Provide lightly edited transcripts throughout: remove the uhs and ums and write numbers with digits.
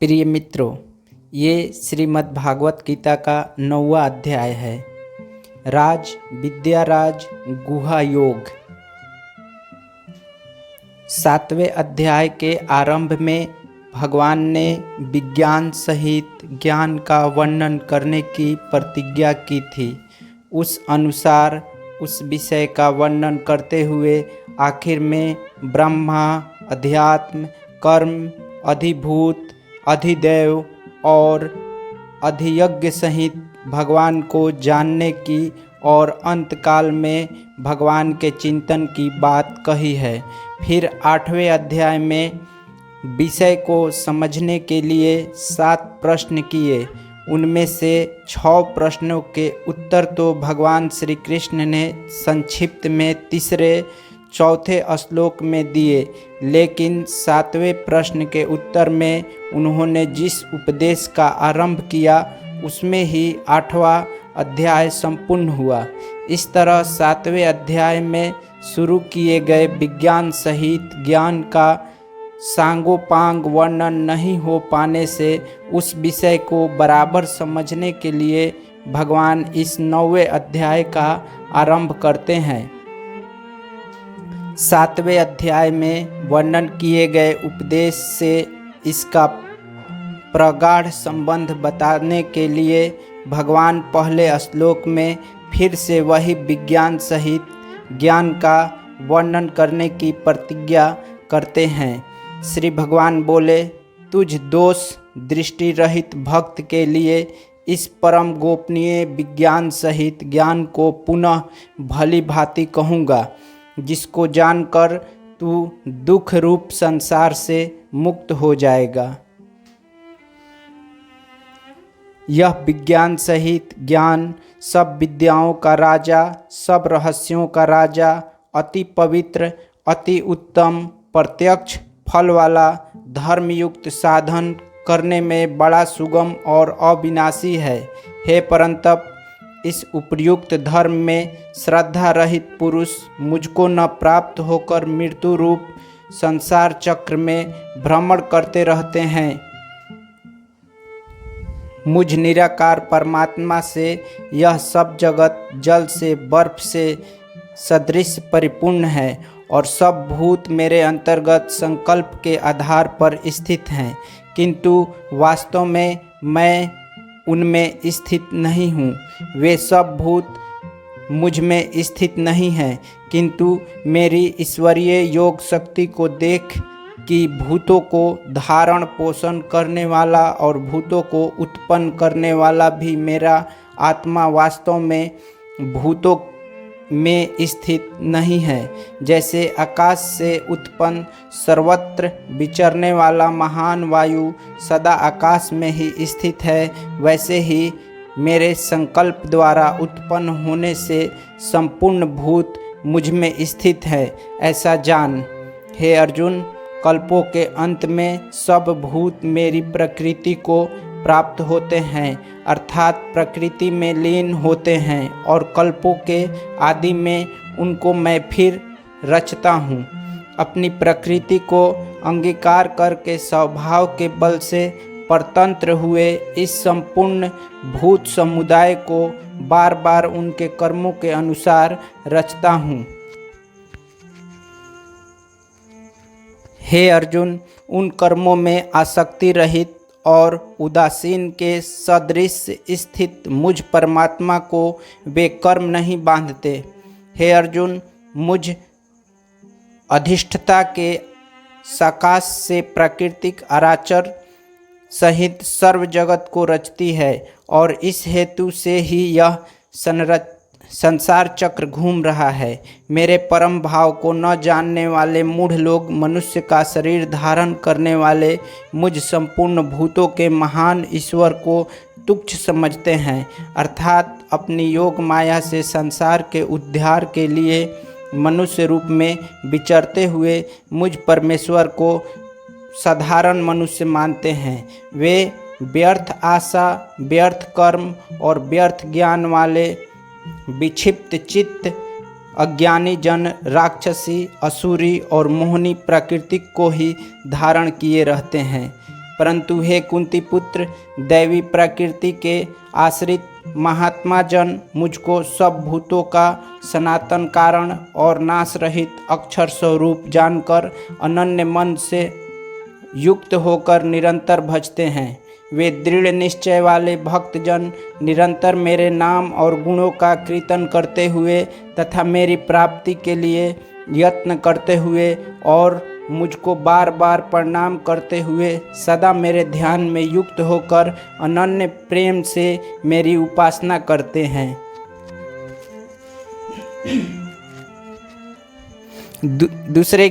प्रिय मित्रों, ये श्रीमद् भागवत गीता का 9वां अध्याय है। राज विद्याराज गुहा योग। 7वें अध्याय के आरंभ में भगवान ने विज्ञान सहित ज्ञान का वर्णन करने की प्रतिज्ञा की थी। उस अनुसार उस विषय का वर्णन करते हुए आखिर में ब्रह्मा, अध्यात्म, कर्म, अधिभूत, अधिदैव और अधियज्ञ सहित भगवान को जानने की और अंतकाल में भगवान के चिंतन की बात कही है। फिर 8वें अध्याय में विषय को समझने के लिए 7 प्रश्न किए। उनमें से 6 प्रश्नों के उत्तर तो भगवान श्री कृष्ण ने संक्षिप्त में 3, 4 श्लोक में दिए, लेकिन 7वें प्रश्न के उत्तर में उन्होंने जिस उपदेश का आरंभ किया उसमें ही 8वां अध्याय संपूर्ण हुआ। इस तरह 7वें अध्याय में शुरू किए गए विज्ञान सहित ज्ञान का सांगोपांग वर्णन नहीं हो पाने से उस विषय को बराबर समझने के लिए भगवान इस 9वें अध्याय का आरंभ करते हैं। 7वें अध्याय में वर्णन किए गए उपदेश से इसका प्रगाढ़ संबंध बताने के लिए भगवान पहले श्लोक में फिर से वही विज्ञान सहित ज्ञान का वर्णन करने की प्रतिज्ञा करते हैं। श्री भगवान बोले, तुझ दोष दृष्टि रहित भक्त के लिए इस परम गोपनीय विज्ञान सहित ज्ञान को पुनः भली भांति कहूँगा, जिसको जानकर तू दुख रूप संसार से मुक्त हो जाएगा। यह विज्ञान सहित ज्ञान सब विद्याओं का राजा, सब रहस्यों का राजा, अति पवित्र, अति उत्तम, प्रत्यक्ष फल वाला, धर्मयुक्त साधन करने में बड़ा सुगम और अविनाशी है। हे परंतप, इस उपर्युक्त धर्म में श्रद्धा रहित पुरुष मुझको न प्राप्त होकर मृत्यु रूप संसार चक्र में भ्रमण करते रहते हैं। मुझ निराकार परमात्मा से यह सब जगत जल से, बर्फ से सदृश परिपूर्ण है और सब भूत मेरे अंतर्गत संकल्प के आधार पर स्थित हैं, किंतु वास्तव में मैं उनमें स्थित नहीं हूँ। वे सब भूत मुझ में स्थित नहीं हैं, किंतु मेरी ईश्वरीय योग शक्ति को देख कि भूतों को धारण पोषण करने वाला और भूतों को उत्पन्न करने वाला भी मेरा आत्मा वास्तव में भूतों में स्थित नहीं है। जैसे आकाश से उत्पन्न सर्वत्र विचरने वाला महान वायु सदा आकाश में ही स्थित है, वैसे ही मेरे संकल्प द्वारा उत्पन्न होने से संपूर्ण भूत मुझ में स्थित है, ऐसा जान। हे अर्जुन, कल्पों के अंत में सब भूत मेरी प्रकृति को प्राप्त होते हैं, अर्थात प्रकृति में लीन होते हैं, और कल्पों के आदि में उनको मैं फिर रचता हूँ। अपनी प्रकृति को अंगीकार करके स्वभाव के बल से परतंत्र हुए इस संपूर्ण भूत समुदाय को बार बार उनके कर्मों के अनुसार रचता हूँ। हे अर्जुन, उन कर्मों में आसक्ति रहित और उदासीन के सदृश स्थित मुझ परमात्मा को वे कर्म नहीं बांधते। हे अर्जुन, मुझ अधिष्ठता के सकाश से प्राकृतिक आराचर सहित सर्व जगत को रचती है, और इस हेतु से ही यह संसार चक्र घूम रहा है। मेरे परम भाव को न जानने वाले मूढ़ लोग मनुष्य का शरीर धारण करने वाले मुझ संपूर्ण भूतों के महान ईश्वर को तुच्छ समझते हैं, अर्थात अपनी योग माया से संसार के उद्धार के लिए मनुष्य रूप में विचरते हुए मुझ परमेश्वर को साधारण मनुष्य मानते हैं। वे व्यर्थ आशा, व्यर्थ कर्म और व्यर्थ ज्ञान वाले विक्षिप्त चित्त अज्ञानी जन राक्षसी, असुरी और मोहनी प्रकृति को ही धारण किए रहते हैं। परंतु हे कुंती पुत्र, दैवी प्रकृति के आश्रित महात्मा जन मुझको सब भूतों का सनातन कारण और नाश रहित अक्षर स्वरूप जानकर अनन्य मन से युक्त होकर निरंतर भजते हैं। वे दृढ़ निश्चय वाले भक्तजन निरंतर मेरे नाम और गुणों का कीर्तन करते हुए तथा मेरी प्राप्ति के लिए यत्न करते हुए और मुझको बार बार प्रणाम करते हुए सदा मेरे ध्यान में युक्त होकर अनन्य प्रेम से मेरी उपासना करते हैं। दूसरे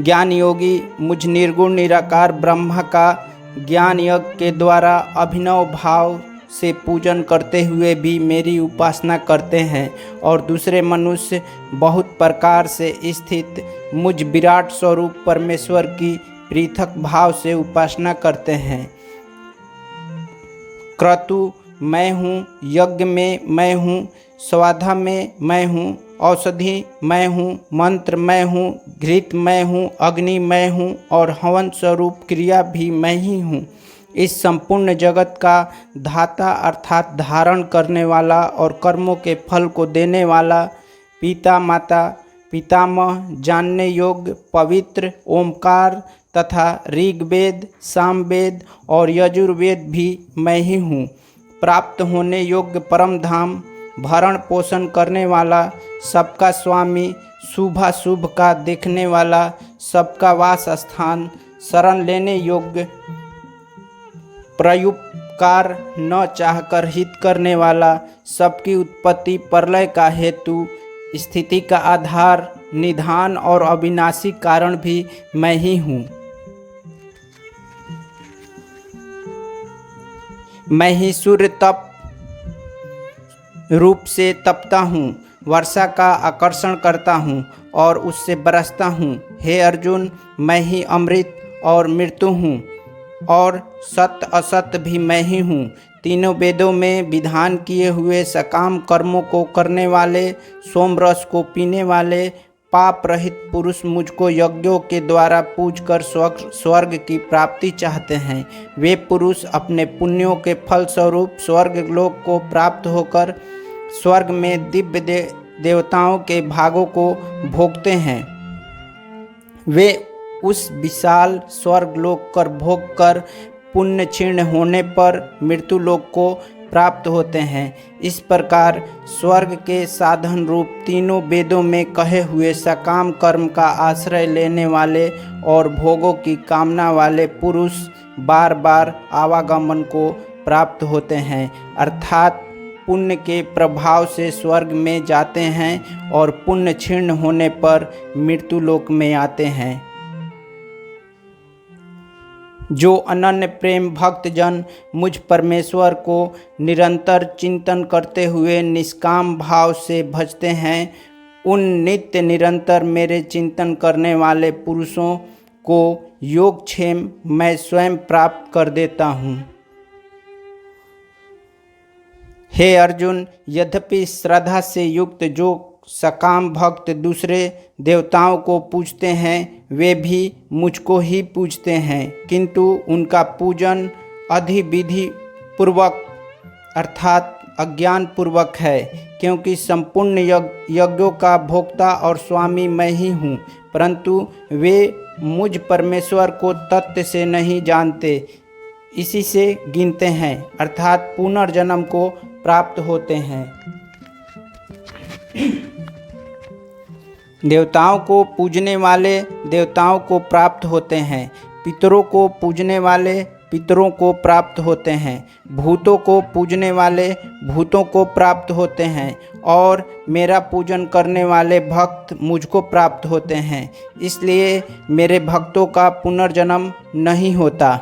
ज्ञान योगी मुझ निर्गुण निराकार ब्रह्मा का ज्ञान यज्ञ के द्वारा अभिनव भाव से पूजन करते हुए भी मेरी उपासना करते हैं और दूसरे मनुष्य बहुत प्रकार से स्थित मुझ विराट स्वरूप परमेश्वर की पृथक भाव से उपासना करते हैं। क्रतु मैं हूँ, यज्ञ में मैं हूँ, स्वाधा में मैं हूँ, औषधि मैं हूँ, मंत्र मैं हूँ, घृत मैं हूँ, अग्नि मैं हूँ और हवन स्वरूप क्रिया भी मैं ही हूँ। इस संपूर्ण जगत का धाता अर्थात धारण करने वाला और कर्मों के फल को देने वाला पिता माता पितामह जानने योग्य पवित्र ओमकार तथा ऋग्वेद सामवेद और यजुर्वेद भी मैं ही हूँ। प्राप्त होने योग्य परम धाम भरण पोषण करने वाला सबका स्वामी शुभाशुभ का देखने वाला सबका वास स्थान शरण लेने योग्य प्रयुपकार न चाहकर हित करने वाला सबकी उत्पत्ति प्रलय का हेतु स्थिति का आधार निधान और अविनाशी कारण भी मैं ही हूँ। मैं ही सूर्य तप रूप से तपता हूँ, वर्षा का आकर्षण करता हूँ और उससे बरसता हूँ। हे अर्जुन, मैं ही अमृत और मृत्यु हूँ और सत्य असत्य भी मैं ही हूँ। तीनों वेदों में विधान किए हुए सकाम कर्मों को करने वाले सोम रस को पीने वाले पाप रहित पुरुष मुझको यज्ञों के द्वारा पूजकर स्वर्ग की प्राप्ति चाहते हैं। वे पुरुष अपने पुण्यों के फल स्वरूप स्वर्ग लोक को प्राप्त होकर स्वर्ग में दिव्य देवताओं के भागों को भोगते हैं। वे उस विशाल स्वर्ग लोक कर भोग कर पुण्य क्षीण होने पर मृत्यु लोक को प्राप्त होते हैं। इस प्रकार स्वर्ग के साधन रूप तीनों वेदों में कहे हुए सकाम कर्म का आश्रय लेने वाले और भोगों की कामना वाले पुरुष बार बार आवागमन को प्राप्त होते हैं, अर्थात पुण्य के प्रभाव से स्वर्ग में जाते हैं और पुण्य क्षीण होने पर मृत्यु लोक में आते हैं। जो अनन्य प्रेम भक्त जन मुझ परमेश्वर को निरंतर चिंतन करते हुए निष्काम भाव से भजते हैं, उन नित्य निरंतर मेरे चिंतन करने वाले पुरुषों को योगक्षेम मैं स्वयं प्राप्त कर देता हूँ। हे अर्जुन, यद्यपि श्रद्धा से युक्त जो सकाम भक्त दूसरे देवताओं को पूजते हैं वे भी मुझको ही पूजते हैं, किंतु उनका पूजन अधिविधि पूर्वक अर्थात अज्ञान पूर्वक है, क्योंकि संपूर्ण यज्ञों का भोक्ता और स्वामी मैं ही हूँ। परंतु वे मुझ परमेश्वर को तत्व से नहीं जानते, इसी से गिनते हैं अर्थात पुनर्जन्म को प्राप्त होते हैं। देवताओं को पूजने वाले देवताओं को प्राप्त होते हैं, पितरों को पूजने वाले पितरों को प्राप्त होते हैं, भूतों को पूजने वाले भूतों को प्राप्त होते हैं और मेरा पूजन करने वाले भक्त मुझको प्राप्त होते हैं। इसलिए मेरे भक्तों का पुनर्जन्म नहीं होता।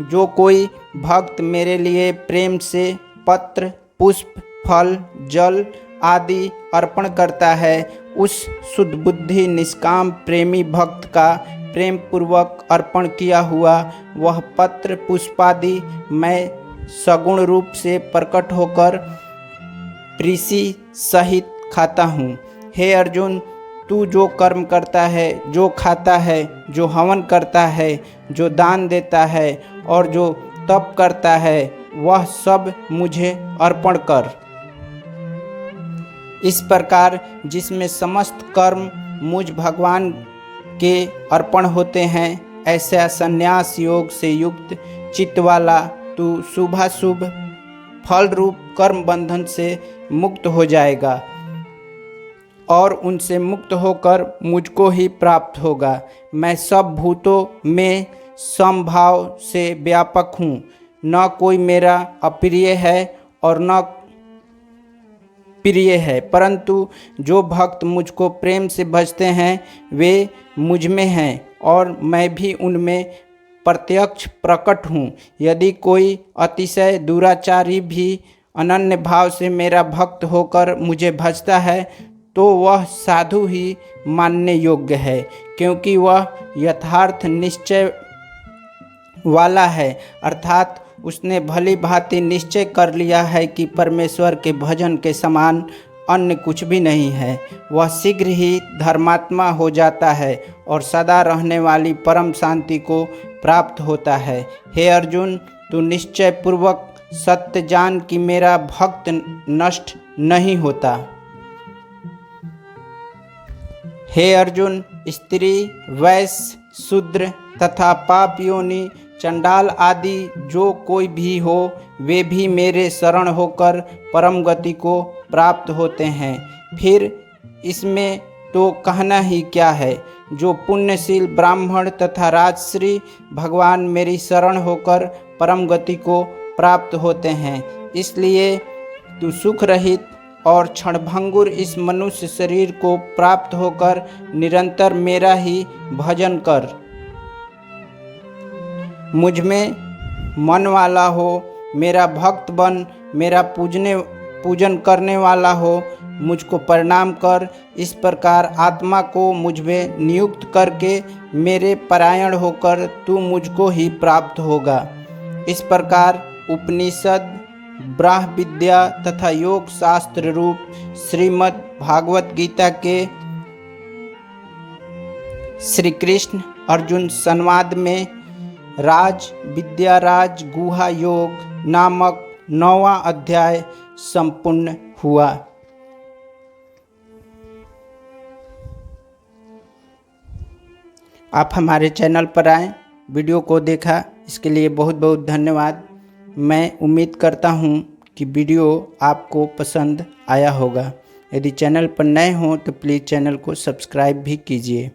जो कोई भक्त मेरे लिए प्रेम से पत्र पुष्प फल जल आदि अर्पण करता है, उस शुद्ध बुद्धि निष्काम प्रेमी भक्त का प्रेम पूर्वक अर्पण किया हुआ वह पत्र पुष्पादि मैं सगुण रूप से प्रकट होकर प्रीति सहित खाता हूँ। हे अर्जुन, तू जो कर्म करता है, जो खाता है, जो हवन करता है, जो दान देता है और जो तप करता है, वह सब मुझे अर्पण कर। इस प्रकार जिसमें समस्त कर्म मुझ भगवान के अर्पण होते हैं, ऐसा संन्यास योग से युक्त चित्त वाला तू शुभाशुभ फल रूप कर्म बंधन से मुक्त हो जाएगा और उनसे मुक्त होकर मुझको ही प्राप्त होगा। मैं सब भूतों में समभाव से व्यापक हूँ, न कोई मेरा अप्रिय है और न प्रिय है, परंतु जो भक्त मुझको प्रेम से भजते हैं वे मुझ में हैं और मैं भी उनमें प्रत्यक्ष प्रकट हूँ। यदि कोई अतिशय दुराचारी भी अनन्य भाव से मेरा भक्त होकर मुझे भजता है तो वह साधु ही मानने योग्य है, क्योंकि वह यथार्थ निश्चय वाला है, अर्थात उसने भली भांति निश्चय कर लिया है कि परमेश्वर के भजन के समान अन्य कुछ भी नहीं है। वह शीघ्र ही धर्मात्मा हो जाता है और सदा रहने वाली परम शांति को प्राप्त होता है। हे अर्जुन, तू निश्चय पूर्वक सत्य जान कि मेरा भक्त नष्ट नहीं होता। हे अर्जुन, स्त्री, वैश्य, शूद्र तथा पाप योनि, चंडाल आदि जो कोई भी हो, वे भी मेरे शरण होकर परम गति को प्राप्त होते हैं। फिर इसमें तो कहना ही क्या है। जो पुण्यशील ब्राह्मण तथा राजश्री भगवान मेरी शरण होकर परम गति को प्राप्त होते हैं। इसलिए तू सुख रहित और क्षणभंगुर इस मनुष्य शरीर को प्राप्त होकर निरंतर मेरा ही भजन कर। मुझ में मन वाला हो, मेरा भक्त बन, मेरा पूजन करने वाला हो, मुझको प्रणाम कर। इस प्रकार आत्मा को मुझ में नियुक्त करके मेरे परायण होकर तू मुझको ही प्राप्त होगा। इस प्रकार उपनिषद, ब्रह्म विद्या तथा योग शास्त्र रूप श्रीमद् भागवत गीता के श्री कृष्ण अर्जुन संवाद में राज विद्याराज गुहा योग नामक 9वां अध्याय संपूर्ण हुआ। आप हमारे चैनल पर आए, वीडियो को देखा, इसके लिए बहुत बहुत धन्यवाद। मैं उम्मीद करता हूँ कि वीडियो आपको पसंद आया होगा। यदि चैनल पर नए हों तो प्लीज़ चैनल को सब्सक्राइब भी कीजिए।